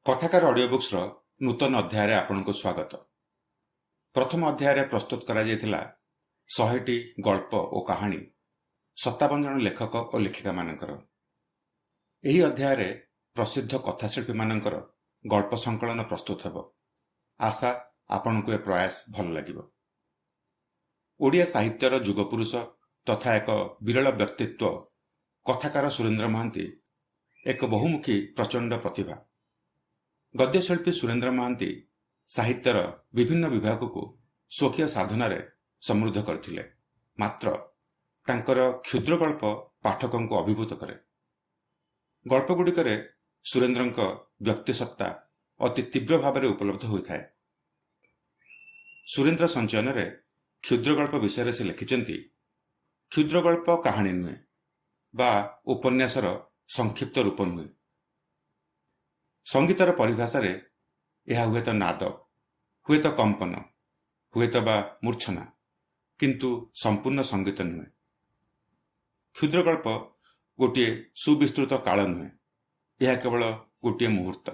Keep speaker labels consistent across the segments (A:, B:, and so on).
A: कथाकार audio books नूतन अध्याय आपनको स्वागत। प्रथम अध्याय प्रस्तुत करा 100टी गल्प और कहानी 57 जन लेखक और लेखिका मानकर। यही अध्याय प्रसिद्ध कथाशिल्पी मानकर गल्प संकलन प्रस्तुत हेब। आशा आपनको ए प्रयास भल लागिबो। ओडिया साहित्यर जुगपुरुष तथा एक विरल व्यक्तित्व कथाकार सुरेंद्र महांती एक बहुमुखी प्रचंड प्रतिभा। गद्यशिल्पी सुरेंद्र महांती साहित्यर विभिन्न विभाग को स्वकीय साधन समृद्ध करथिले। मात्र तांकर क्षुद्र गल्प पाठकों को अभिभूत करे। गल्पगुड़िकर सुरेंद्रंक व्यक्तिसत्ता अति तीव्र भाव में उपलब्ध होता है। सुरेंद्र संचयन क्षुद्र गल्प विषय से लिखिचंती क्षुद्र गल्प कहानी नुहे बा उपन्यासर संक्षिप्त रूप नुहे। संगीतर परिभाषा रे यह हुए तो नाद, हुए तो कंपन, हुए तो बा मूर्छना, किंतु संपूर्ण संगीत नुहे। क्षुद्र गल्प गोटे सुविस्तृत काल नुहे, यह केवल गोटे मुहूर्त।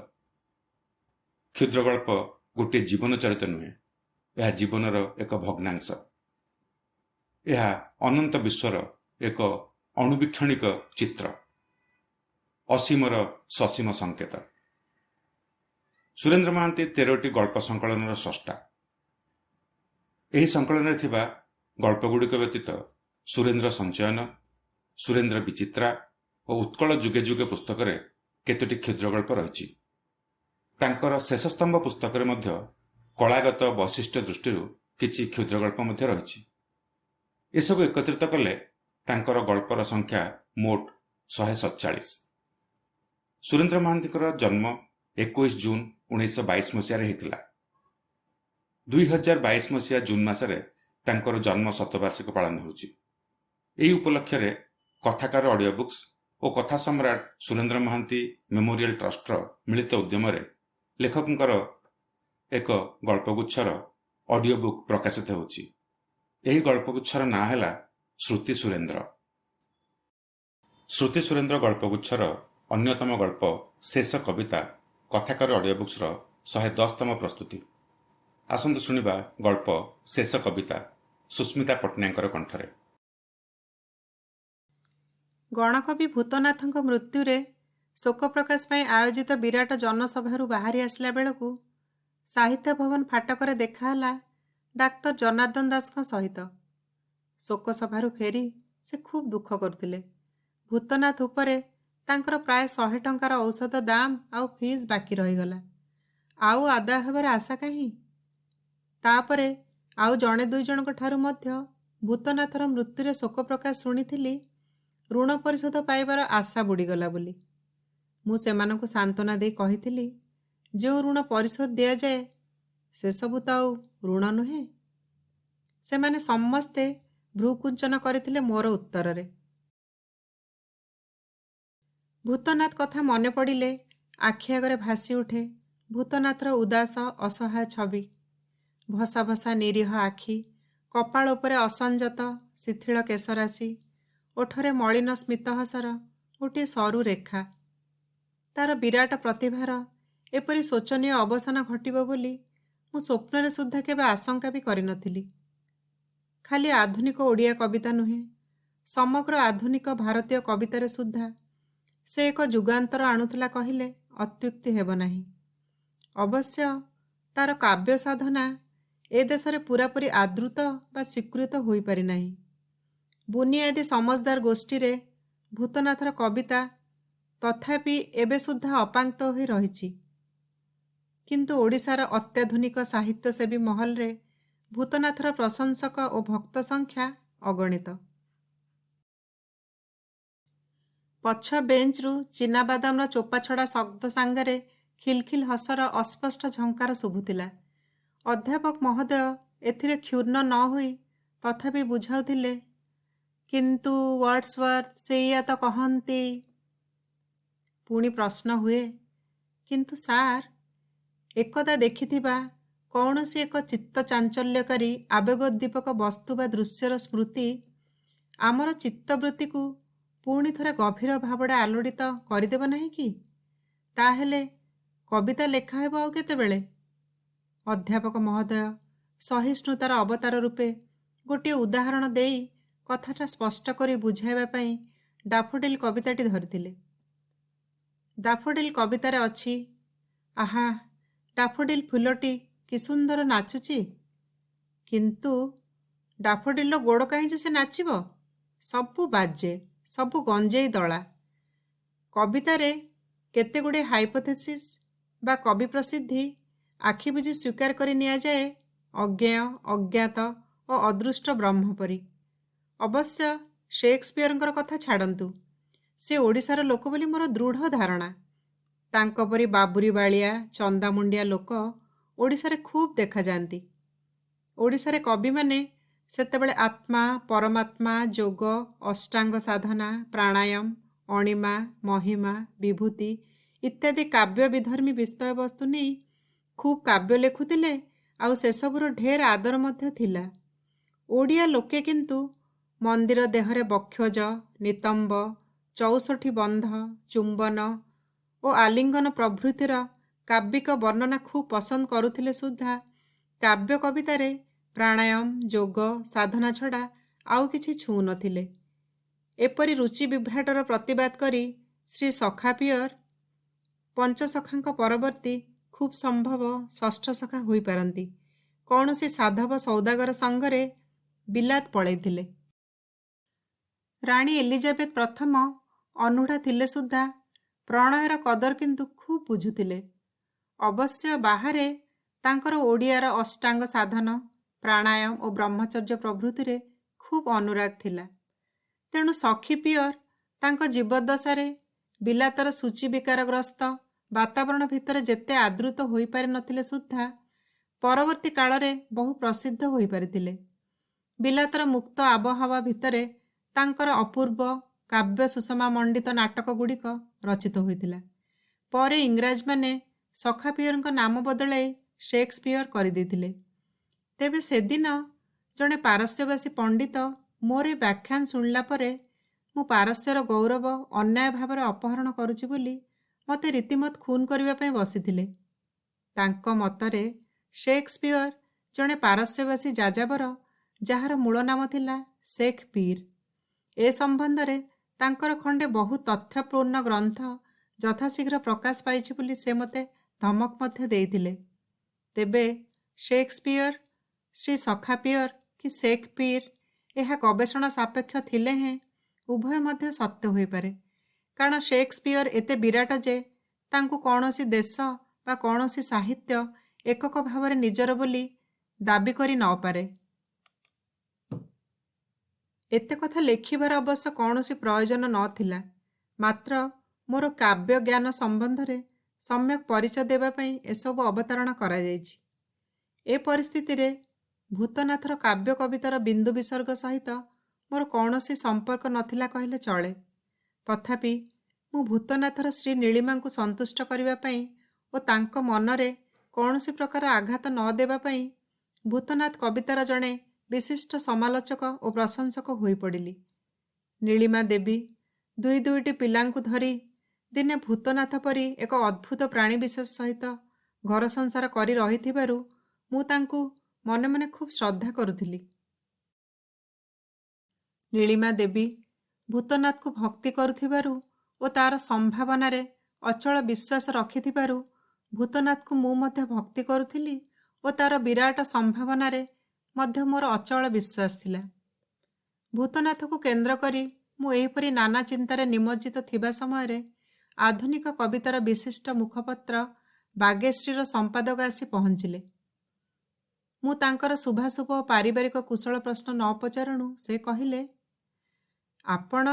A: क्षुद्र गल्प गोटे जीवन चरित नुहे, यह जीवनर एक भग्नांश। यह अनंत विश्वर एक अणुवीक्षणिक चित्र, असीमर ससीम संकेत। सुरेंद्र महांती 13टी गल्प संकलन स्रष्टा। यही संकलन थिबा गल्पगुड़िक व्यतीत सुरेंद्र संचयन, सुरेंद्र विचित्रा और उत्कल जुगे जुगे पुस्तक केतोटी क्षुद्र गल्प रही। तांकर शेष स्तंभ पुस्तक कलागत वैशिष्ट्य दृष्टि किछि क्षुद्र गल्प रही। एसबू एकत्रित कले तांकर गल्पर संख्या मोट 147। सुरेंद्र महांती जन्म 21 जून 1922 मसीह होता। 2022 मसीहा जून मसरे तांकर जन्म शतवार्षिक पालन होची। एही उपलक्ष्य कथाकार ऑडियो बुक्स और कथा सम्राट सुरेंद्र महांती मेमोरियल ट्रस्ट मिलित उद्यम लेखकर एक गल्पगुच्छर ऑडियो बुक प्रकाशित होची। एही गल्पगुच्छर ना हैला श्रुति सुरेंद्र। श्रुति सुरेंद्र गल्पगुच्छर अन्यतम गल्प शेष कविता कथाकार ऑडियो बुक्स 110तम प्रस्तुति। आसंतु शुणिबा गल्प शेष कविता सुस्मिता पट्टनायकर कंठरे।
B: गणकवि भूतनाथଙ୍କ मृत्युरे शोक प्रकाश पाई आयोजित विराट जनसभारू बाहरी आसला बेलू साहित्य भवन फाटकर देखाला डाक्तर जनार्दन दास सहित। शोक सभारू फेरी से खूब दुख करथिले। भूतनाथ उपरे तांकर प्राय 100 टंकार औषध दाम आउ फीस बाकी रहीगला। आउ आदाय हेबार आशा कहीं। तापरे आउ जणे दुई जनक ठारू मध्य भूतनाथर मृत्युरे शोक प्रकाश शुणिथिली ऋण परिशोध पाइबार आशा बुड़ीगला बोली। मु सेमानकु सांत्वना दे कहिथिली जो ऋण परिशोध दिया जाए से सबु तो आउ ऋण नुहे। सेमाने समस्ते भ्रूकुंचन करथिले मोर उत्तर रे। भूतनाथ कथा मन पड़िले आखि आगरे भासी उठे भूतनाथर उदास असहाय छवि। भसा भसा निरीह आखि, कपाल उपरे असंजत शिथिल केशराशि, ओठरे मलिन स्मितहासर गोटे सरू रेखा। तार विराट प्रतिभार एपरी शोचनीय अवसान घटिब बोली मु स्वप्नरे सुद्धा केबे आशंका भी करि नथिली। खाली आधुनिक ओडिया कविता नुहे, समग्र आधुनिक भारतीय कवितारे सुद्धा से एक जुगांतर आणुला कहिले अत्युक्ति हेब नाही। अवश्य तार काव्य साधना ए देशरे पूरापूरी आदृत बा स्वीकृत होई पारि नाही। बुनियादी समझदार गोष्ठी रे भूतनाथर कविता तथापि एबे सुद्धा अपांक्त होई रहिछि। किंतु ओडिशार अत्याधुनिक साहित्यसेवी महल रे भूतनाथर प्रशंसक और भक्त संख्या अगणित। पछ बेंचरू चिनाबादामर चोपा छड़ा शब्द सांगरे खिलखिल हसर अस्पष्ट झंकार शुभुथिला। अध्यापक महोदय एथिरे क्षुण्ण न होई तथापि बुझाउथिले किंतु वर्ड्सवर्थ सेया तो कहंती। पुणी प्रश्न हुए किंतु सार एकदा देखिथिबा कौनसी एक चित्त चांचल्यकारी आवेगोद्दीपक वस्तु बा दृश्यर स्मृति आमर चित्तवृत्ति को पुणी थरे गभीर भावड़े आलोड़ित करदेव नहीं कि? ताहेले କବିତା ଲେଖା ହେବ ଆଉ କେତେବେଳେ? ଅଧ୍ୟାପକ ମହୋଦୟ ସହିଷ୍ଣୁତାର ଅବତାର ରୂପେ ଗୋଟିଏ ଉଦାହରଣ ଦେଇ କଥାଟା ସ୍ପଷ୍ଟ କରି ବୁଝାଇବା ପାଇଁ ଡାଫୋଡିଲ୍ କବିତାଟି ଧରିଥିଲେ। ଡାଫୋଡିଲ୍ କବିତାରେ ଅଛି, ଆହା ଡାଫୋଡିଲ୍ ଫୁଲଟି କି ସୁନ୍ଦର ନାଚୁଛି, କିନ୍ତୁ ଡାଫୋଡିଲ୍ର ଗୋଡ଼ କାହିଁ ଯେ ସେ ନାଚିବ? ସବୁ ବାଜେ, ସବୁ ଗଞ୍ଜେଇ ଦଳା। କବିତାରେ କେତେଗୁଡ଼ିଏ ହାଇପୋଥେସିସ୍ ବା କବି ପ୍ରସିଦ୍ଧି ଆଖି ବୁଜି ସ୍ୱୀକାର କରି ନିଆଯାଏ ଅଜ୍ଞେୟ, ଅଜ୍ଞାତ ଓ ଅଦୃଷ୍ଟ ବ୍ରହ୍ମ ପରି। ଅବଶ୍ୟ ଶେକ୍ସପିୟରଙ୍କର କଥା ଛାଡ଼ନ୍ତୁ, ସେ ଓଡ଼ିଶାର ଲୋକ ବୋଲି ମୋର ଦୃଢ଼ ଧାରଣା। ତାଙ୍କ ପରି ବାବୁରି ବାଳିଆ ଚନ୍ଦାମୁଣ୍ଡିଆ ଲୋକ ଓଡ଼ିଶାରେ ଖୁବ୍ ଦେଖାଯାଆନ୍ତି। ଓଡ଼ିଶାରେ କବିମାନେ ସେତେବେଳେ ଆତ୍ମା, ପରମାତ୍ମା, ଯୋଗ, ଅଷ୍ଟାଙ୍ଗ ସାଧନା, ପ୍ରାଣାୟାମ, ଅଣିମା, ମହିମା, ବିଭୂତି ଇତ୍ୟାଦି କାବ୍ୟ ବିଧର୍ମୀ ବିଷୟବସ୍ତୁ ନେଇ ଖୁବ୍ କାବ୍ୟ ଲେଖୁଥିଲେ, ଆଉ ସେସବୁର ଢେର ଆଦର ମଧ୍ୟ ଥିଲା। ଓଡ଼ିଆ ଲୋକେ କିନ୍ତୁ ମନ୍ଦିର ଦେହରେ ବକ୍ଷୋଜ, ନିତମ୍ବ, 64 ବନ୍ଧ, ଚୁମ୍ବନ ଓ ଆଲିଙ୍ଗନ ପ୍ରଭୃତିର କାବ୍ୟିକ ବର୍ଣ୍ଣନା ଖୁବ୍ ପସନ୍ଦ କରୁଥିଲେ ସୁଦ୍ଧା କାବ୍ୟ କବିତାରେ ପ୍ରାଣାୟାମ, ଯୋଗ, ସାଧନା ଛଡ଼ା ଆଉ କିଛି ଛୁଁ ନଥିଲେ। ଏପରି ରୁଚି ବିଭ୍ରାଟର ପ୍ରତିବାଦ କରି ଶ୍ରୀ ସଖା ପିୟର ପଞ୍ଚସଖାଙ୍କ ପରବର୍ତ୍ତୀ ଖୁବ୍ ସମ୍ଭବ ଷଷ୍ଠ ସଖା ହୋଇପାରନ୍ତି। କୌଣସି ସାଧବ ସୌଦାଗର ସଙ୍ଗରେ ବିଲାତ ପଳାଇଥିଲେ। ରାଣୀ ଏଲିଜାବେଥ ପ୍ରଥମ ଅନୂଢ଼ା ଥିଲେ ସୁଦ୍ଧା ପ୍ରଣୟର କଦର କିନ୍ତୁ ଖୁବ୍ ବୁଝୁଥିଲେ। ଅବଶ୍ୟ ବାହାରେ ତାଙ୍କର ଓଡ଼ିଆର ଅଷ୍ଟାଙ୍ଗ ସାଧନ, ପ୍ରାଣାୟାମ ଓ ବ୍ରହ୍ମଚର୍ଯ୍ୟ ପ୍ରଭୃତିରେ ଖୁବ୍ ଅନୁରାଗ ଥିଲା। ତେଣୁ ସଖୀ ପିୟର ତାଙ୍କ ଜୀବଦ୍ଦଶାରେ ବିଲାତର ସୂଚିବିକାରଗ୍ରସ୍ତ ବାତାବରଣ ଭିତରେ ଯେତେ ଆଦୃତ ହୋଇପାରି ନଥିଲେ ସୁଦ୍ଧା ପରବର୍ତ୍ତୀ କାଳରେ ବହୁ ପ୍ରସିଦ୍ଧ ହୋଇପାରିଥିଲେ। ବିଲାତର ମୁକ୍ତ ଆବହାୱା ଭିତରେ ତାଙ୍କର ଅପୂର୍ବ କାବ୍ୟ ସୁଷମା ମଣ୍ଡିତ ନାଟକଗୁଡ଼ିକ ରଚିତ ହୋଇଥିଲା। ପରେ ଇଂରାଜମାନେ ସଖା ପିୟରଙ୍କ ନାମ ବଦଳାଇ ଶେକ୍ସପିୟର କରିଦେଇଥିଲେ। ତେବେ ସେଦିନ ଜଣେ ପାରସ୍ୟବାସୀ ପଣ୍ଡିତ ମୋର ଏ ବ୍ୟାଖ୍ୟାନ ଶୁଣିଲା ପରେ ମୁଁ ପାରସ୍ୟର ଗୌରବ ଅନ୍ୟାୟ ଭାବରେ ଅପହରଣ କରୁଛି ବୋଲି ମୋତେ ରୀତିମତ ଖୁନ୍ କରିବା ପାଇଁ ବସିଥିଲେ। ତାଙ୍କ ମତରେ ଶେକ୍ସପିୟର ଜଣେ ପାରସ୍ୟବାସୀ ଯାଯାବର, ଯାହାର ମୂଳ ନାମ ଥିଲା ଶେଖ୍ ପୀର। ଏ ସମ୍ବନ୍ଧରେ ତାଙ୍କର ଖଣ୍ଡେ ବହୁ ତଥ୍ୟପୂର୍ଣ୍ଣ ଗ୍ରନ୍ଥ ଯଥାଶୀଘ୍ର ପ୍ରକାଶ ପାଇଛି ବୋଲି ସେ ମୋତେ ଧମକ ମଧ୍ୟ ଦେଇଥିଲେ। ତେବେ ଶେକ୍ସପିୟର, ଶ୍ରୀ ସଖା ପିୟର କି ଶେଖ୍ ପୀର ଏହା ଗବେଷଣା ସାପେକ୍ଷ ଥିଲେ ହେଁ ଉଭୟ ମଧ୍ୟ ସତ୍ୟ ହୋଇପାରେ, କାରଣ ଶେକ୍ସପିୟର ଏତେ ବିରାଟ ଯେ ତାଙ୍କୁ କୌଣସି ଦେଶ ବା କୌଣସି ସାହିତ୍ୟ ଏକକ ଭାବରେ ନିଜର ବୋଲି ଦାବି କରି ନପାରେ। ଏତେ କଥା ଲେଖିବାର ଅବଶ୍ୟ କୌଣସି ପ୍ରୟୋଜନ ନଥିଲା, ମାତ୍ର ମୋର କାବ୍ୟ ଜ୍ଞାନ ସମ୍ବନ୍ଧରେ ସମ୍ୟକ୍ ପରିଚୟ ଦେବା ପାଇଁ ଏସବୁ ଅବତାରଣା କରାଯାଇଛି। ଏ ପରିସ୍ଥିତିରେ ଭୂତନାଥର କାବ୍ୟ କବିତାର ବିନ୍ଦୁ ବିସର୍ଗ ସହିତ ମୋର କୌଣସି ସମ୍ପର୍କ ନଥିଲା କହିଲେ ଚଳେ। ତଥାପି ମୁଁ ଭୂତନାଥର ଶ୍ରୀ ନୀଳିମାଙ୍କୁ ସନ୍ତୁଷ୍ଟ କରିବା ପାଇଁ ଓ ତାଙ୍କ ମନରେ କୌଣସି ପ୍ରକାର ଆଘାତ ନ ଦେବା ପାଇଁ ଭୂତନାଥ କବିତାର ଜଣେ ବିଶିଷ୍ଟ ସମାଲୋଚକ ଓ ପ୍ରଶଂସକ ହୋଇପଡ଼ିଲି। ନୀଳିମା ଦେବୀ ଦୁଇଟି ପିଲାଙ୍କୁ ଧରି ଦିନେ ଭୂତନାଥ ପରି ଏକ ଅଦ୍ଭୁତ ପ୍ରାଣୀ ବିଶେଷ ସହିତ ଘର ସଂସାର କରି ରହିଥିବାରୁ ମୁଁ ତାଙ୍କୁ ମନେ ମନେ ଖୁବ୍ ଶ୍ରଦ୍ଧା କରୁଥିଲି। ନୀଳିମା ଦେବୀ ଭୂତନାଥକୁ ଭକ୍ତି କରୁଥିବାରୁ ଓ ତାର ସମ୍ଭାବନାରେ ଅଚଳ ବିଶ୍ୱାସ ରଖିଥିବାରୁ ଭୂତନାଥକୁ ମୁଁ ମଧ୍ୟ ଭକ୍ତି କରୁଥିଲି ଓ ତାର ବିରାଟ ସମ୍ଭାବନାରେ ମଧ୍ୟ ମୋର ଅଚଳ ବିଶ୍ୱାସ ଥିଲା। ଭୂତନାଥକୁ କେନ୍ଦ୍ର କରି ମୁଁ ଏହିପରି ନାନା ଚିନ୍ତାରେ ନିମଜ୍ଜିତ ଥିବା ସମୟରେ ଆଧୁନିକ କବିତାର ବିଶିଷ୍ଟ ମୁଖପତ୍ର ବାଗେଶ୍ରୀର ସମ୍ପାଦକ ଆସି ପହଞ୍ଚିଲେ। ମୁଁ ତାଙ୍କର ଶୁଭାଶୁଭ ଓ ପାରିବାରିକ କୁଶଳ ପ୍ରଶ୍ନ ନ ପଚାରୁଣୁ ସେ କହିଲେ, ଆପଣ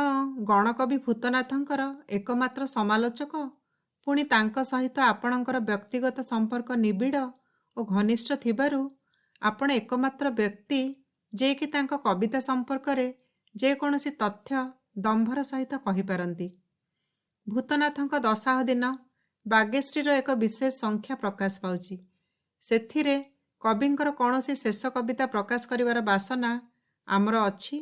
B: ଗଣକବି ଭୂତନାଥଙ୍କର ଏକମାତ୍ର ସମାଲୋଚକ, ପୁଣି ତାଙ୍କ ସହିତ ଆପଣଙ୍କର ବ୍ୟକ୍ତିଗତ ସମ୍ପର୍କ ନିବିଡ଼ ଓ ଘନିଷ୍ଠ ଥିବାରୁ ଆପଣ ଏକମାତ୍ର ବ୍ୟକ୍ତି ଯିଏକି ତାଙ୍କ କବିତା ସମ୍ପର୍କରେ ଯେକୌଣସି ତଥ୍ୟ ଦମ୍ଭର ସହିତ କହିପାରନ୍ତି। ଭୂତନାଥଙ୍କ ଦଶାହ ଦିନ ବାଗେଶ୍ରୀର ଏକ ବିଶେଷ ସଂଖ୍ୟା ପ୍ରକାଶ ପାଉଛି। ସେଥିରେ କବିଙ୍କର କୌଣସି ଶେଷ କବିତା ପ୍ରକାଶ କରିବାର ବାସନା ଆମର ଅଛି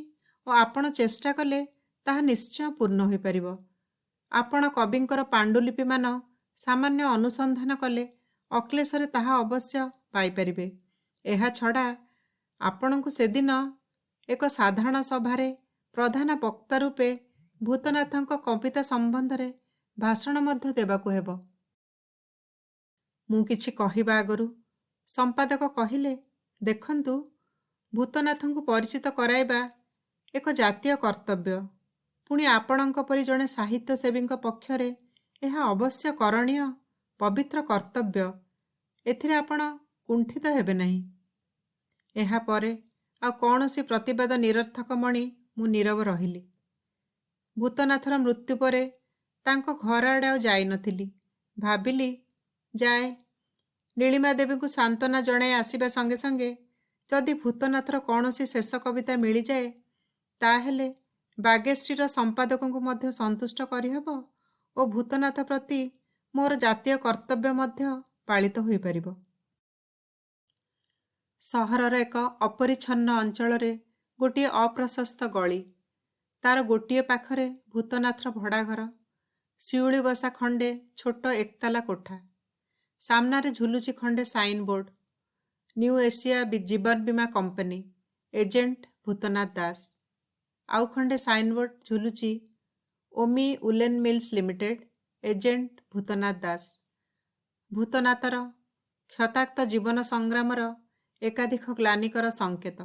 B: ଓ ଆପଣ ଚେଷ୍ଟା କଲେ ତାହା ନିଶ୍ଚୟ ପୂର୍ଣ୍ଣ ହୋଇପାରିବ। ଆପଣ କବିଙ୍କର ପାଣ୍ଡୁଲିପିମାନ ସାମାନ୍ୟ ଅନୁସନ୍ଧାନ କଲେ ଅକ୍ଲେଶରେ ତାହା ଅବଶ୍ୟ ପାଇପାରିବେ। ଏହା ଛଡ଼ା ଆପଣଙ୍କୁ ସେଦିନ ଏକ ସାଧାରଣ ସଭାରେ ପ୍ରଧାନ ବକ୍ତା ରୂପେ ଭୂତନାଥଙ୍କ କବିତା ସମ୍ବନ୍ଧରେ ଭାଷଣ ମଧ୍ୟ ଦେବାକୁ ହେବ। ମୁଁ କିଛି କହିବା ଆଗରୁ ସମ୍ପାଦକ କହିଲେ, ଦେଖନ୍ତୁ, ଭୂତନାଥଙ୍କୁ ପରିଚିତ କରାଇବା ଏକ ଜାତୀୟ କର୍ତ୍ତବ୍ୟ। ପୁଣି ଆପଣଙ୍କ ପରି ଜଣେ ସାହିତ୍ୟସେବୀଙ୍କ ପକ୍ଷରେ ଏହା ଅବଶ୍ୟ କରଣୀୟ ପବିତ୍ର କର୍ତ୍ତବ୍ୟ। ଏଥିରେ ଆପଣ କୁଣ୍ଠିତ ହେବେ ନାହିଁ। ଏହାପରେ ଆଉ କୌଣସି ପ୍ରତିବାଦ ନିରର୍ଥକ ମଣି ମୁଁ ନୀରବ ରହିଲି। ଭୂତନାଥର ମୃତ୍ୟୁ ପରେ ତାଙ୍କ ଘର ଆଡ଼େ ଆଉ ଯାଇନଥିଲି। ଭାବିଲି ଯାଏ, ନୀଳିମା ଦେବୀଙ୍କୁ ସାନ୍ତ୍ୱନା ଜଣାଇ ଆସିବା ସଙ୍ଗେ ସଙ୍ଗେ ଯଦି ଭୂତନାଥର କୌଣସି ଶେଷ କବିତା ମିଳିଯାଏ, ତାହେଲେ ବାଗେଶ୍ରୀର ସମ୍ପାଦକଙ୍କୁ ମଧ୍ୟ ସନ୍ତୁଷ୍ଟ କରିହେବ ଓ ଭୂତନାଥ ପ୍ରତି ମୋର ଜାତୀୟ କର୍ତ୍ତବ୍ୟ ମଧ୍ୟ ପାଳିତ ହୋଇପାରିବ। ସହରର ଏକ ଅପରିଚ୍ଛନ୍ନ ଅଞ୍ଚଳରେ ଗୋଟିଏ ଅପ୍ରଶସ୍ତ ଗଳି। ତାର ଗୋଟିଏ ପାଖରେ ଭୂତନାଥର ଭଡ଼ାଘର, ଶିଉଳି ବସା ଖଣ୍ଡେ ଛୋଟ ଏକତାଲା କୋଠା। ସାମ୍ନାରେ ଝୁଲୁଛି ଖଣ୍ଡେ ସାଇନ୍ ବୋର୍ଡ, ନ୍ୟୁ ଏସିଆ ଜୀବନ ବୀମା କମ୍ପାନୀ, ଏଜେଣ୍ଟ ଭୂତନାଥ ଦାସ। ଆଉ ଖଣ୍ଡେ ସାଇନ୍ ବୋର୍ଡ ଝୁଲୁଛି, Omi woollen mills limited, agent Bhutnath Das. ଭୂତନାଥର କ୍ଷତାକ୍ତ ଜୀବନ ସଂଗ୍ରାମର ଏକାଧିକ ଗ୍ଲାନିକର ସଂକେତ।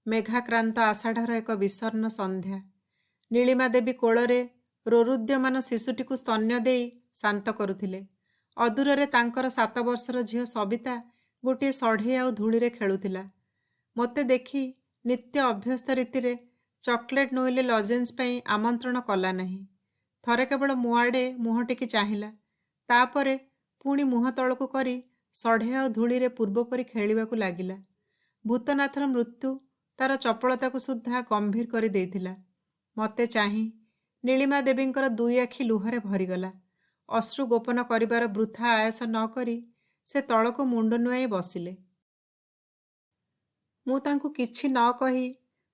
B: ମେଘାକ୍ରାନ୍ତ ଆଷାଢ଼ର ଏକ ବିଷର୍ଣ୍ଣ ସନ୍ଧ୍ୟା। ନୀଳିମା ଦେବୀ କୋଳରେ ରୋରୁଦ୍ୟମାନ ଶିଶୁଟିକୁ ସ୍ତନ୍ୟ ଦେଇ ଶାନ୍ତ କରୁଥିଲେ। ଅଦୂରରେ ତାଙ୍କର 7 ବର୍ଷର ଝିଅ ସବିତା ଗୋଟିଏ ସଢ଼େଇ ଆଉ ଧୂଳିରେ ଖେଳୁଥିଲା। ମୋତେ ଦେଖି ନିତ୍ୟ ଅଭ୍ୟସ୍ତ ରୀତିରେ ଚକୋଲେଟ୍ ନୋଇଲେ ଲଜେନ୍ସ ପାଇଁ ଆମନ୍ତ୍ରଣ କଲା ନାହିଁ। ଥରେ କେବଳ ମୋ ଆଡ଼େ ମୁହଁ ଟେକି ଚାହିଁଲା। ତାପରେ ପୁଣି ମୁହଁ ତଳକୁ କରି ସଢ଼େଇ ଆଉ ଧୂଳିରେ ପୂର୍ବପରି ଖେଳିବାକୁ ଲାଗିଲା। ଭୂତନାଥର ମୃତ୍ୟୁ ତାର ଚପଳତାକୁ ସୁଦ୍ଧା ଗମ୍ଭୀର କରି ଦେଇଥିଲା। ମୋତେ ଚାହିଁ ନୀଳିମା ଦେବୀଙ୍କର 2 ଆଖି ଲୁହରେ ଭରିଗଲା। ଅଶ୍ରୁ ଗୋପନ କରିବାର ବୃଥା ଆୟାସ ନ କରି ସେ ତଳକୁ ମୁଣ୍ଡ ନୁଆଁଇ ବସିଲେ। ମୁଁ ତାଙ୍କୁ କିଛି ନ କହି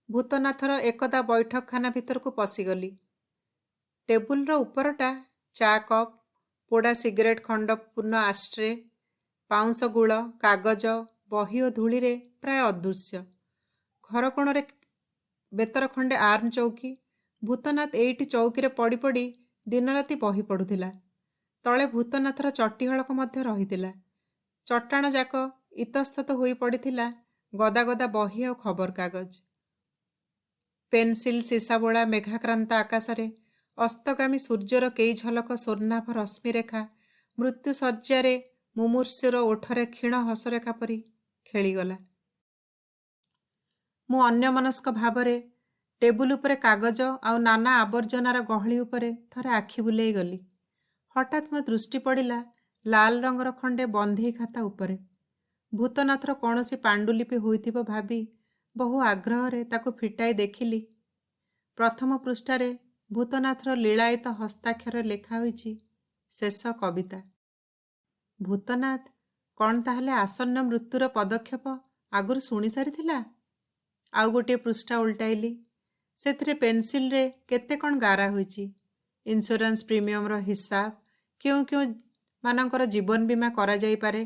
B: ଭୂତନାଥର ଏକଦା ବୈଠକଖାନା ଭିତରକୁ ପଶିଗଲି। ଟେବୁଲର ଉପରଟା ଚା କପ୍, ପୋଡ଼ା ସିଗାରେଟ୍ ଖଣ୍ଡ ପୂର୍ଣ୍ଣ ଆଶ୍ଟ୍ରେ, ପାଉଁଶ ଗୁଳ, କାଗଜ, ବହି ଓ ଧୂଳିରେ ପ୍ରାୟ ଅଦୃଶ୍ୟ। ଘର କୋଣରେ ବେତର ଖଣ୍ଡେ ଆର୍ମ ଚୌକି। ଭୂତନାଥ ଏଇଠି ଚୌକିରେ ପଡ଼ି ପଡ଼ି ଦିନରାତି ବହି ପଢ଼ୁଥିଲା। ତଳେ ଭୂତନାଥର ଚଟି ହଳକ ମଧ୍ୟ ରହିଥିଲା। ଚଟାଣ ଯାକ ଇତସ୍ତତ ହୋଇ ପଡ଼ିଥିଲା ଗଦା ଗଦା ବହି ଆଉ ଖବରକାଗଜ। ପେନ୍ସିଲ୍ ସିସାବୋଳା ମେଘାକ୍ରାନ୍ତ ଆକାଶରେ ଅସ୍ତଗାମୀ ସୂର୍ଯ୍ୟର କେଇ ଝଲକ ସ୍ୱର୍ଣ୍ଣାଭ ରଶ୍ମିରେଖା ମୃତ୍ୟୁ ଶଯ୍ୟାରେ ମୁମୂର୍ଷୁର ଓଠରେ କ୍ଷୀଣ ହସରେଖା ପରି ଖେଳିଗଲା। ମୁଁ ଅନ୍ୟମନସ୍କ ଭାବରେ ଟେବୁଲ ଉପରେ କାଗଜ ଆଉ ନାନା ଆବର୍ଜନାର ଗହଳି ଉପରେ ଥରେ ଆଖି ବୁଲେଇ ଗଲି। ହଠାତ୍ ମୋ ଦୃଷ୍ଟି ପଡ଼ିଲା ଲାଲ ରଙ୍ଗର ଖଣ୍ଡେ ବନ୍ଧେଇ ଖାତା ଉପରେ। ଭୂତନାଥର କୌଣସି ପାଣ୍ଡୁଲିପି ହୋଇଥିବ ଭାବି ବହୁ ଆଗ୍ରହରେ ତାକୁ ଫିଟାଇ ଦେଖିଲି। ପ୍ରଥମ ପୃଷ୍ଠାରେ ଭୂତନାଥର ଲୀଳାୟିତ ହସ୍ତାକ୍ଷରରେ ଲେଖା ହୋଇଛି, ଶେଷ କବିତା। ଭୂତନାଥ କ'ଣ ତାହେଲେ ଆସନ୍ନ ମୃତ୍ୟୁର ପଦକ୍ଷେପ ଆଗରୁ ଶୁଣି ସାରିଥିଲା? ଆଉ ଗୋଟିଏ ପୃଷ୍ଠା ଉଲ୍ଟାଇଲି। ସେଥିରେ ପେନ୍ସିଲରେ କେତେ କ'ଣ ଗାରା ହୋଇଛି। ଇନ୍ସୁରାନ୍ସ ପ୍ରିମିୟମର ହିସାବ, କେଉଁ କେଉଁ ମାନଙ୍କର ଜୀବନ ବୀମା କରାଯାଇପାରେ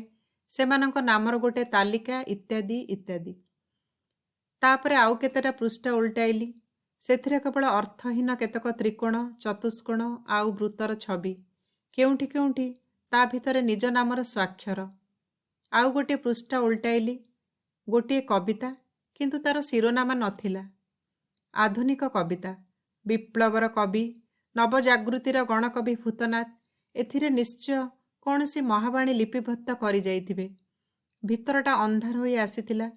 B: ସେମାନଙ୍କ ନାମର ଗୋଟିଏ ତାଲିକା, ଇତ୍ୟାଦି ଇତ୍ୟାଦି। ତାପରେ ଆଉ କେତେଟା ପୃଷ୍ଠା ଉଲ୍ଟାଇଲି। ସେଥିରେ କେବଳ ଅର୍ଥହୀନ କେତେକ ତ୍ରିକୋଣ, ଚତୁଷ୍କୋଣ ଆଉ ବୃତ୍ତର ଛବି। କେଉଁଠି କେଉଁଠି ତା ଭିତରେ ନିଜ ନାମର ସ୍ୱାକ୍ଷର। ଆଉ ଗୋଟିଏ ପୃଷ୍ଠା ଉଲ୍ଟାଇଲି। ଗୋଟିଏ କବିତା, କିନ୍ତୁ ତାର ଶିରୋନାମା ନଥିଲା। ଆଧୁନିକ କବିତା, ବିପ୍ଳବର କବି, ନବଜାଗୃତିର ଗଣକବି ଭୂତନାଥ ଏଥିରେ ନିଶ୍ଚୟ କୌଣସି ମହାବାଣୀ ଲିପିବଦ୍ଧ କରିଯାଇଥିବେ। ଭିତରଟା ଅନ୍ଧାର ହୋଇ ଆସିଥିଲା।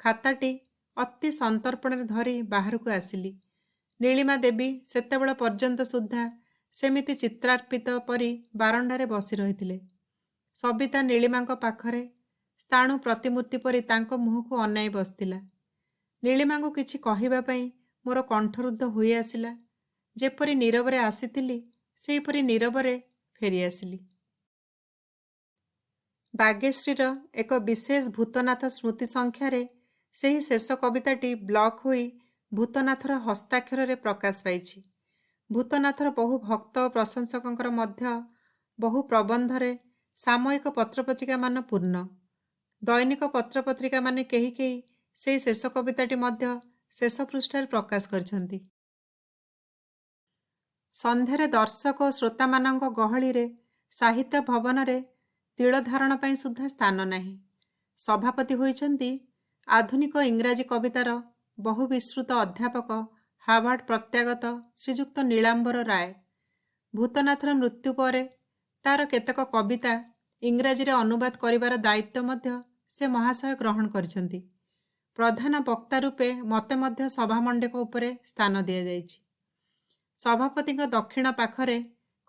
B: ଖାତାଟି ଅତି ସନ୍ତର୍ପଣରେ ଧରି ବାହାରକୁ ଆସିଲି। ନୀଳିମା ଦେବୀ ସେତେବେଳ ପର୍ଯ୍ୟନ୍ତ ସୁଦ୍ଧା ସେମିତି ଚିତ୍ରାର୍ପିତ ପରି ବାରଣ୍ଡାରେ ବସି ରହିଥିଲେ। ସବିତା ନୀଳିମାଙ୍କ ପାଖରେ ସ୍ଥାଣୁ ପ୍ରତିମୂର୍ତ୍ତି ପରି ତାଙ୍କ ମୁହଁକୁ ଅନାଇ ବସିଥିଲା। ନୀଳିମାଙ୍କୁ କିଛି କହିବା ପାଇଁ ମୋର କଣ୍ଠରୁଦ୍ଧ ହୋଇ ଆସିଲା। ଯେପରି ନୀରବରେ ଆସିଥିଲି ସେହିପରି ନୀରବରେ ଫେରିଆସିଲି। ବାଗେଶ୍ରୀର ଏକ ବିଶେଷ ଭୂତନାଥ ସ୍ମୃତି ସଂଖ୍ୟାରେ ସେହି ଶେଷ କବିତାଟି ବ୍ଲକ୍ ହୋଇ ଭୂତନାଥର ହସ୍ତାକ୍ଷରରେ ପ୍ରକାଶ ପାଇଛି। ଭୂତନାଥର ବହୁ ଭକ୍ତ ଓ ପ୍ରଶଂସକଙ୍କର ମଧ୍ୟ ବହୁ ପ୍ରବନ୍ଧରେ ସାମୟିକ ପତ୍ରପତ୍ରିକାମାନ ପୂର୍ଣ୍ଣ। ଦୈନିକ ପତ୍ରପତ୍ରିକାମାନେ କେହି କେହି ସେହି ଶେଷ କବିତାଟି ମଧ୍ୟ ଶେଷ ପୃଷ୍ଠାରେ ପ୍ରକାଶ କରିଛନ୍ତି। ସନ୍ଧ୍ୟାରେ ଦର୍ଶକ ଓ ଶ୍ରୋତାମାନଙ୍କ ଗହଳିରେ ସାହିତ୍ୟ ଭବନରେ ତିଳ ଧାରଣ ପାଇଁ ସୁଦ୍ଧା ସ୍ଥାନ ନାହିଁ। ସଭାପତି ହୋଇଛନ୍ତି ଆଧୁନିକ ଇଂରାଜୀ କବିତାର ବହୁ ବିଶ୍ରୁତ ଅଧ୍ୟାପକ ହାର୍ଭାର୍ଡ ପ୍ରତ୍ୟାଗତ ଶ୍ରୀଯୁକ୍ତ ନୀଳାମ୍ବର ରାୟ। ଭୂତନାଥର ମୃତ୍ୟୁ ପରେ ତାର କେତେକ କବିତା ଇଂରାଜୀରେ ଅନୁବାଦ କରିବାର ଦାୟିତ୍ୱ ମଧ୍ୟ ସେ ମହାଶୟ ଗ୍ରହଣ କରିଛନ୍ତି। ପ୍ରଧାନ ବକ୍ତା ରୂପେ ମୋତେ ମଧ୍ୟ ସଭାମଣ୍ଡପ ଉପରେ ସ୍ଥାନ ଦିଆଯାଇଛି। ସଭାପତିଙ୍କ ଦକ୍ଷିଣ ପାଖରେ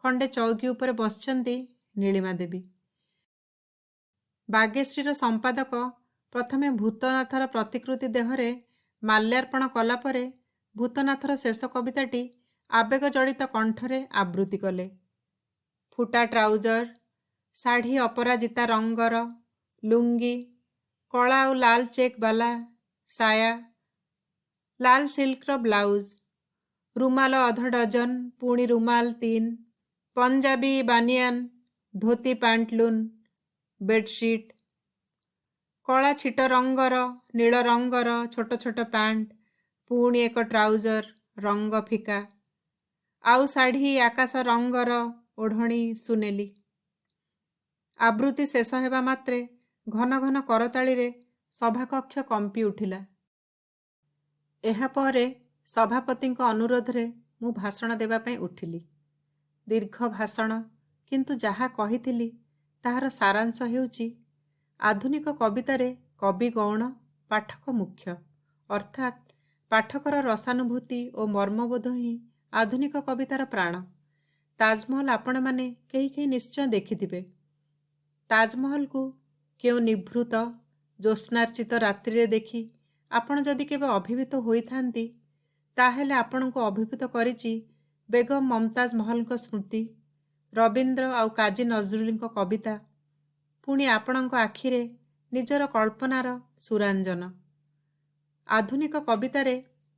B: ଖଣ୍ଡେ ଚୌକି ଉପରେ ବସିଛନ୍ତି ନୀଳିମା ଦେବୀ। ବାଗେଶ୍ରୀର ସମ୍ପାଦକ ପ୍ରଥମେ ଭୂତନାଥର ପ୍ରତିକୃତି ଦେହରେ ମାଲ୍ୟାର୍ପଣ କଲା ପରେ ଭୂତନାଥର ଶେଷ କବିତାଟି ଆବେଗ ଜଡ଼ିତ କଣ୍ଠରେ ଆବୃତ୍ତି କଲେ। ଫୁଟା ଟ୍ରାଉଜର, ଶାଢ଼ୀ ଅପରାଜିତା ରଙ୍ଗର, ଲୁଙ୍ଗି, କଳା ଆଉ ଲାଲ ଚେକ୍ ବାଲା ସାୟା, ଲାଲ ସିଲ୍କର ବ୍ଲାଉଜ, ରୁମାଲ ଅଧ ଡଜନ, ପୁଣି ରୁମାଲ 3, ପଞ୍ଜାବୀ ବାନିଆନ, ଧୋତି ପ୍ୟାଣ୍ଟଲୁନ, ବେଡସିଟ୍, କଳା ଛିଟ ରଙ୍ଗର, ନୀଳ ରଙ୍ଗର ଛୋଟ ଛୋଟ ପ୍ୟାଣ୍ଟ, ପୁଣି ଏକ ଟ୍ରାଉଜର, ରଙ୍ଗ ଫିକା, ଆଉ ଶାଢ଼ୀ ଆକାଶ ରଙ୍ଗର ଓଢ଼ଣୀ ସୁନେଲି। ଆବୃତ୍ତି ଶେଷ ହେବା ମାତ୍ରେ ଘନ ଘନ କରତାଳିରେ ସଭାକକ୍ଷ କମ୍ପି ଉଠିଲା। ଏହାପରେ ସଭାପତିଙ୍କ ଅନୁରୋଧରେ ମୁଁ ଭାଷଣ ଦେବା ପାଇଁ ଉଠିଲି। ଦୀର୍ଘ ଭାଷଣ, କିନ୍ତୁ ଯାହା କହିଥିଲି ତାହାର ସାରାଂଶ ହେଉଛି ଆଧୁନିକ କବିତାରେ କବି ଗୌଣ, ପାଠକ ମୁଖ୍ୟ। ଅର୍ଥାତ୍ ପାଠକର ରସାନୁଭୂତି ଓ ମର୍ମବୋଧ ହିଁ ଆଧୁନିକ କବିତାର ପ୍ରାଣ। ତାଜମହଲ ଆପଣମାନେ କେହି କେହି ନିଶ୍ଚୟ ଦେଖିଥିବେ। ତାଜମହଲକୁ କେଉଁ ନିଭୃତ ଜ୍ୟୋତ୍ସ୍ନାର୍ଚ୍ଚିତ ରାତ୍ରିରେ ଦେଖି ଆପଣ ଯଦି କେବେ ଅଭିଭୂତ ହୋଇଥାନ୍ତି, ତାହେଲେ ଆପଣଙ୍କୁ ଅଭିଭୂତ କରିଛି ବେଗମ ମମତାଜ ମହଲଙ୍କ ସ୍ମୃତି, ରବୀନ୍ଦ୍ର ଆଉ କାଜୀ ନଜରୁଲଙ୍କ କବିତା, ପୁଣି ଆପଣଙ୍କ ଆଖିରେ ନିଜର କଳ୍ପନାର ସୁରାଞ୍ଜନ। ଆଧୁନିକ କବିତାରେ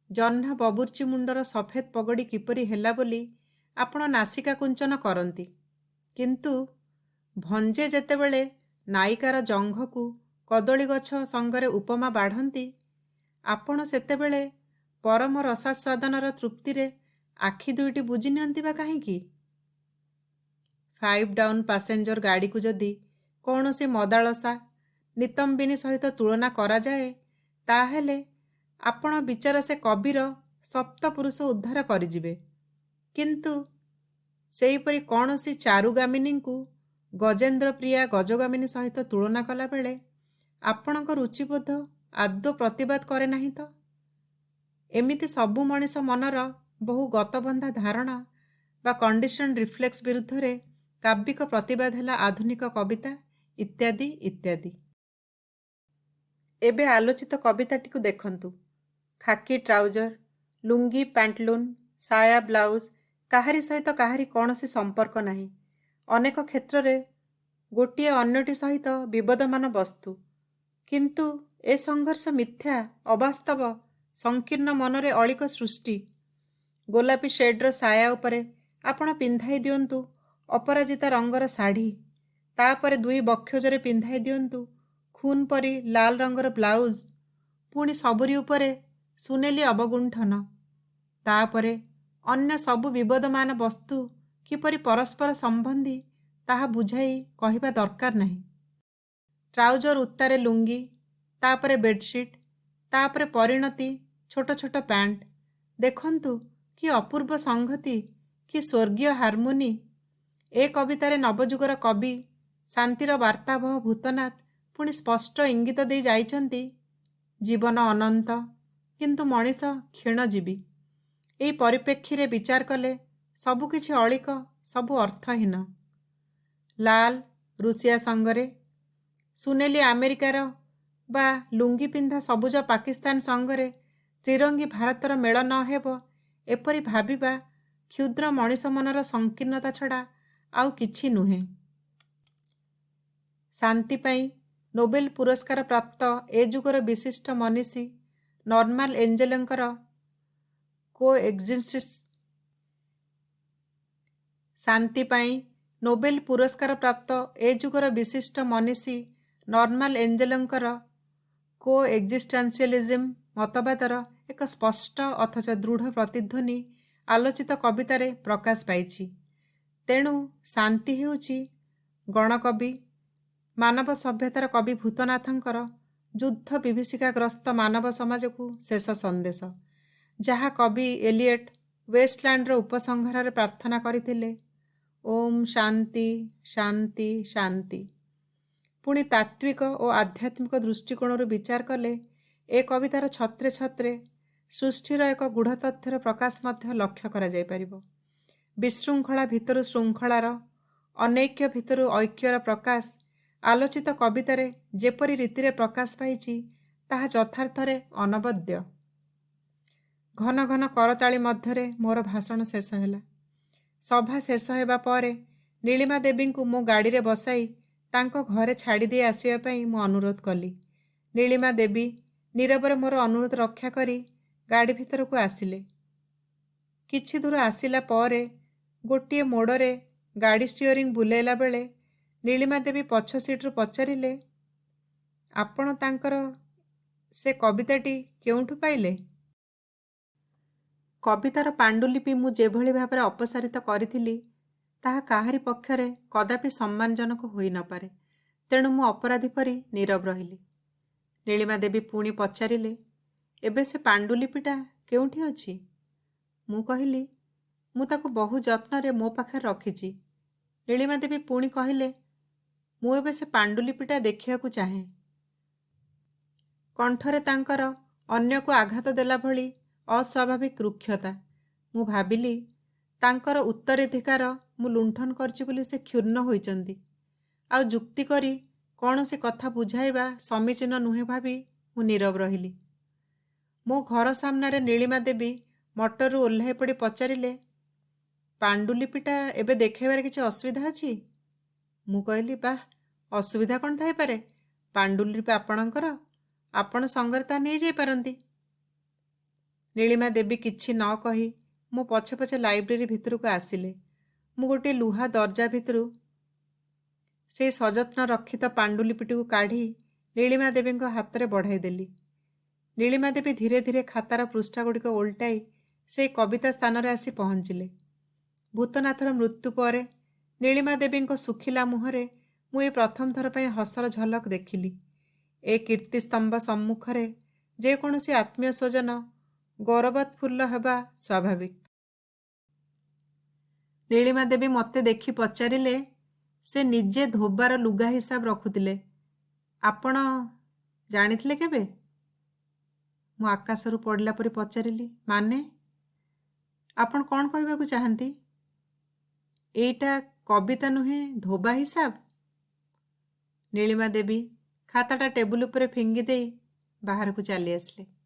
B: ଜହ୍ନ ବବୁର୍ଚି ମୁଣ୍ଡର ସଫେଦ ପଗଡ଼ି କିପରି ହେଲା ବୋଲି ଆପଣ ନାସିକା କୁଞ୍ଚନ କରନ୍ତି, କିନ୍ତୁ ଭଞ୍ଜେ ଯେତେବେଳେ ନାୟିକାର ଜଙ୍ଘକୁ କଦଳୀ ଗଛ ସଙ୍ଗରେ ଉପମା ବାଢ଼ନ୍ତି, ଆପଣ ସେତେବେଳେ ପରମ ରସାସ୍ୱାଦନର ତୃପ୍ତିରେ ଆଖି ଦୁଇଟି ବୁଜି ନିଅନ୍ତି ବା କାହିଁକି? 5 ଡାଉନ୍ ପାସେଞ୍ଜର ଗାଡ଼ିକୁ ଯଦି କୌଣସି ମଦାଳସା ନିତମ୍ବିନୀ ସହିତ ତୁଳନା କରାଯାଏ, ତାହେଲେ ଆପଣ ବିଚାରା ସେ କବିର ସପ୍ତପୁରୁଷ ଉଦ୍ଧାର କରିଯିବେ। କିନ୍ତୁ ସେହିପରି କୌଣସି ଚାରୁଗାମିନୀଙ୍କୁ ଗଜେନ୍ଦ୍ର ପ୍ରିୟା ଗଜଗାମିନୀ ସହିତ ତୁଳନା କଲାବେଳେ ଆପଣଙ୍କ ରୁଚିବୋଧ ଆଦୌ ପ୍ରତିବାଦ କରେ ନାହିଁ ତ? ଏମିତି ସବୁ ମଣିଷ ମନର ବହୁ ଗତବନ୍ଧା ଧାରଣା ବା କଣ୍ଡିସନ ରିଫ୍ଲେକ୍ସ ବିରୁଦ୍ଧରେ କାବ୍ୟିକ ପ୍ରତିବାଦ ହେଲା ଆଧୁନିକ କବିତା, ଇତ୍ୟାଦି ଇତ୍ୟାଦି। ଏବେ ଆଲୋଚିତ କବିତାଟିକୁ ଦେଖନ୍ତୁ। ଖାକି ଟ୍ରାଉଜର, ଲୁଙ୍ଗି ପ୍ୟାଣ୍ଟଲୁନ, ସାୟା ବ୍ଲାଉଜ, କାହାରି ସହିତ କାହାରି କୌଣସି ସମ୍ପର୍କ ନାହିଁ। ଅନେକ କ୍ଷେତ୍ରରେ ଗୋଟିଏ ଅନ୍ୟଟି ସହିତ ବିବଦମାନ ବସ୍ତୁ। କିନ୍ତୁ ଏ ସଂଘର୍ଷ ମିଥ୍ୟା, ଅବାସ୍ତବ, ସଂକୀର୍ଣ୍ଣ ମନରେ ଅଳିକ ସୃଷ୍ଟି। ଗୋଲାପୀ ସେଡ୍ର ସାୟା ଉପରେ ଆପଣ ପିନ୍ଧାଇ ଦିଅନ୍ତୁ ଅପରାଜିତା ରଙ୍ଗର ଶାଢ଼ୀ, ତାପରେ 2 ବକ୍ଷୋଜରେ ପିନ୍ଧାଇ ଦିଅନ୍ତୁ ଖୁନ୍ ପରି ଲାଲ ରଙ୍ଗର ବ୍ଲାଉଜ, ପୁଣି ସବୁରି ଉପରେ ସୁନେଲି ଅବଗୁଣ୍ଠନ, ତାପରେ ଅନ୍ୟ ସବୁ ବିବଦମାନ ବସ୍ତୁ କିପରି ପରସ୍ପର ସମ୍ବନ୍ଧୀ ତାହା ବୁଝାଇ କହିବା ଦରକାର ନାହିଁ। ଟ୍ରାଉଜର ଉତ୍ତାରେ ଲୁଙ୍ଗି, ତାପରେ ବେଡସିଟ୍, ତାପରେ ପରିଣତି ଛୋଟ ଛୋଟ ପ୍ୟାଣ୍ଟ। ଦେଖନ୍ତୁ କି ଅପୂର୍ବ ସଂଗତି, କି ସ୍ୱର୍ଗୀୟ ହାରମୋନି। ଏ କବିତାରେ ନବଯୁଗର କବି ଶାନ୍ତିର ବାର୍ତ୍ତାବହ ଭୂତନାଥ ପୁଣି ସ୍ପଷ୍ଟ ଇଙ୍ଗିତ ଦେଇ ଯାଇଛନ୍ତି, ଜୀବନ ଅନନ୍ତ, କିନ୍ତୁ ମଣିଷ କ୍ଷୀଣଜୀବୀ। ଏହି ପରିପ୍ରେକ୍ଷୀରେ ବିଚାର କଲେ ସବୁକିଛି ଅଳିକ, ସବୁ ଅର୍ଥହୀନ। ଲାଲ ରୁଷିଆ ସଙ୍ଗରେ, ସୁନେଲି ଆମେରିକାର ବା ଲୁଙ୍ଗି ପିନ୍ଧା ସବୁଜ ପାକିସ୍ତାନ ସଙ୍ଗରେ ତ୍ରିରଙ୍ଗୀ ଭାରତର ମେଳ ନ ହେବ, ଏପରି ଭାବିବା କ୍ଷୁଦ୍ର ମଣିଷ ମନର ସଂକୀର୍ଣ୍ଣତା ଛଡ଼ା ଆଉ କିଛି ନୁହେଁ। ଶାନ୍ତି ପାଇଁ ନୋବେଲ ପୁରସ୍କାର ପ୍ରାପ୍ତ ଏ ଯୁଗର ବିଶିଷ୍ଟ ମନୀଷୀ ନର୍ମାଲ ଏଞ୍ଜେଲଙ୍କର କୋଏକ୍ଜିଷ୍ଟେନ୍ସ ଶାନ୍ତି ପାଇଁ ନୋବେଲ ପୁରସ୍କାର ପ୍ରାପ୍ତ ଏ ଯୁଗର ବିଶିଷ୍ଟ ମନୀଷୀ ନର୍ମାଲ ଏଞ୍ଜେଲଙ୍କର କୋ ଏକ୍ଜିଷ୍ଟାନ୍ସିଆଲିଜିମ୍ ମତବାଦର ଏକ ସ୍ପଷ୍ଟ ଅଥଚ ଦୃଢ଼ ପ୍ରତିଧ୍ୱନି ଆଲୋଚିତ କବିତାରେ ପ୍ରକାଶ ପାଇଛି। ତେଣୁ ଶାନ୍ତି ହେଉଛି ଗଣକବି ମାନବ ସଭ୍ୟତାର କବି ଭୂତନାଥଙ୍କର ଯୁଦ୍ଧ ବିଭୀଷିକାଗ୍ରସ୍ତ ମାନବ ସମାଜକୁ ଶେଷ ସନ୍ଦେଶ, ଯାହା କବି ଏଲିୟଟ ୱେଷ୍ଟଲ୍ୟାଣ୍ଡର ଉପସଂହାରରେ ପ୍ରାର୍ଥନା କରିଥିଲେ, ଓମ୍ ଶାନ୍ତି ଶାନ୍ତି ଶାନ୍ତି। ପୁଣି ତାତ୍ତ୍ୱିକ ଓ ଆଧ୍ୟାତ୍ମିକ ଦୃଷ୍ଟିକୋଣରୁ ବିଚାର କଲେ ଏ କବିତାର ଛତ୍ରେ ଛତ୍ରେ ସୃଷ୍ଟିର ଏକ ଗୂଢ଼ ତଥ୍ୟର ପ୍ରକାଶ ମଧ୍ୟ ଲକ୍ଷ୍ୟ କରାଯାଇପାରିବ। ବିଶୃଙ୍ଖଳା ଭିତରୁ ଶୃଙ୍ଖଳାର, ଅନୈକ୍ୟ ଭିତରୁ ଐକ୍ୟର ପ୍ରକାଶ ଆଲୋଚିତ କବିତାରେ ଯେପରି ରୀତିରେ ପ୍ରକାଶ ପାଇଛି ତାହା ଯଥାର୍ଥରେ ଅନବଦ୍ୟ। ଘନ ଘନ କରତାଳି ମଧ୍ୟରେ ମୋର ଭାଷଣ ଶେଷ ହେଲା। ସଭା ଶେଷ ହେବା ପରେ ନୀଳିମା ଦେବୀଙ୍କୁ ମୋ ଗାଡ଼ିରେ ବସାଇ ତାଙ୍କ ଘରେ ଛାଡ଼ିଦେଇ ଆସିବା ପାଇଁ ମୁଁ ଅନୁରୋଧ କଲି। ନୀଳିମା ଦେବୀ ନୀରବରେ ମୋର ଅନୁରୋଧ ରକ୍ଷା କରି ଗାଡ଼ି ଭିତରକୁ ଆସିଲେ। କିଛି ଦୂର ଆସିଲା ପରେ ଗୋଟିଏ ମୋଡ଼ରେ ଗାଡ଼ି ଷ୍ଟିଅରିଂ ବୁଲାଇଲା ବେଳେ ନୀଳିମା ଦେବୀ ପଛ ସିଟ୍ରୁ ପଚାରିଲେ, ଆପଣ ତାଙ୍କର ସେ କବିତାଟି କେଉଁଠୁ ପାଇଲେ? କବିତାର ପାଣ୍ଡୁଲିପି ମୁଁ ଯେଭଳି ଭାବରେ ଅପସାରିତ କରିଥିଲି ତାହା କାହାରି ପକ୍ଷରେ କଦାପି ସମ୍ମାନଜନକ ହୋଇନପାରେ। ତେଣୁ ମୁଁ ଅପରାଧୀ ପରି ନୀରବ ରହିଲି। ନୀଳିମା ଦେବୀ ପୁଣି ପଚାରିଲେ, ଏବେ ସେ ପାଣ୍ଡୁଲିପିଟା କେଉଁଠି ଅଛି? ମୁଁ କହିଲି, ମୁଁ ତାକୁ ବହୁ ଯତ୍ନରେ ମୋ ପାଖରେ ରଖିଛି। ନୀଳିମା ଦେବୀ ପୁଣି କହିଲେ, ମୁଁ ଏବେ ସେ ପାଣ୍ଡୁଲିପିଟା ଦେଖିବାକୁ ଚାହେଁ। କଣ୍ଠରେ ତାଙ୍କର ଅନ୍ୟକୁ ଆଘାତ ଦେଲା ଭଳି ଅସ୍ୱାଭାବିକ ରୁକ୍ଷତା। ମୁଁ ଭାବିଲି, ତାଙ୍କର ଉତ୍ତରାଧିକାର ମୁଁ ଲୁଣ୍ଠନ କରିଛି ବୋଲି ସେ କ୍ଷୁର୍ଣ୍ଣ ହୋଇଛନ୍ତି। ଆଉ ଯୁକ୍ତି କରି କୌଣସି କଥା ବୁଝାଇବା ସମୀଚୀନ ନୁହେଁ ଭାବି ମୁଁ ନୀରବ ରହିଲି। ମୋ ଘର ସାମ୍ନାରେ ନୀଳିମା ଦେବୀ ମଟରରୁ ଓହ୍ଲାଇ ପଡ଼ି ପଚାରିଲେ, ପାଣ୍ଡୁଲିପିଟା ଏବେ ଦେଖାଇବାରେ କିଛି ଅସୁବିଧା ଅଛି? ମୁଁ କହିଲି, ବାଃ, ଅସୁବିଧା କ'ଣ ଥାଇପାରେ? ପାଣ୍ଡୁଲିପି ଆପଣଙ୍କର, ଆପଣ ସଙ୍ଗରେ ତା ନେଇଯାଇପାରନ୍ତି। ନୀଳିମା ଦେବୀ କିଛି ନ କହି ମୋ ପଛେ ପଛେ ଲାଇବ୍ରେରୀ ଭିତରକୁ ଆସିଲେ। ମୁଁ ଗୋଟିଏ ଲୁହା ଦରଜା ଭିତରୁ ସେଇ ସଯତ୍ନ ରକ୍ଷିତ ପାଣ୍ଡୁଲିପିଟିକୁ କାଢ଼ି ନୀଳିମା ଦେବୀଙ୍କ ହାତରେ ବଢ଼ାଇ ଦେଲି। ନୀଳିମା ଦେବୀ ଧୀରେ ଧୀରେ ଖାତାର ପୃଷ୍ଠାଗୁଡ଼ିକ ଓଲଟାଇ ସେଇ କବିତା ସ୍ଥାନରେ ଆସି ପହଞ୍ଚିଲେ। ଭୂତନାଥର ମୃତ୍ୟୁ ପରେ ନୀଳିମା ଦେବୀଙ୍କ ଶୁଖିଲା ମୁହଁରେ ମୁଁ ଏ ପ୍ରଥମ ଥର ପାଇଁ ହସର ଝଲକ ଦେଖିଲି। ଏ କୀର୍ତ୍ତିସ୍ତମ୍ଭ ସମ୍ମୁଖରେ ଯେକୌଣସି ଆତ୍ମୀୟ ସ୍ୱଜନ ଗୌରବୋତ୍ଫୁଲ୍ଲ ହେବା ସ୍ୱାଭାବିକ। ନୀଳିମା ଦେବୀ ମୋତେ ଦେଖି ପଚାରିଲେ, ସେ ନିଜେ ଧୋବାର ଲୁଗା ହିସାବ ରଖୁଥିଲେ, ଆପଣ ଜାଣିଥିଲେ କେବେ? ମୁଁ ଆକାଶରୁ ପଡ଼ିଲା ପରି ପଚାରିଲି, ମାନେ? ଆପଣ କ'ଣ କହିବାକୁ ଚାହାନ୍ତି? ଏଇଟା କବିତା ନୁହେଁ, ଧୋବା ହିସାବ? ନୀଳିମା ଦେବୀ ଖାତାଟା ଟେବୁଲ ଉପରେ ଫିଙ୍ଗି ଦେଇ ବାହାରକୁ ଚାଲି ଆସିଲେ।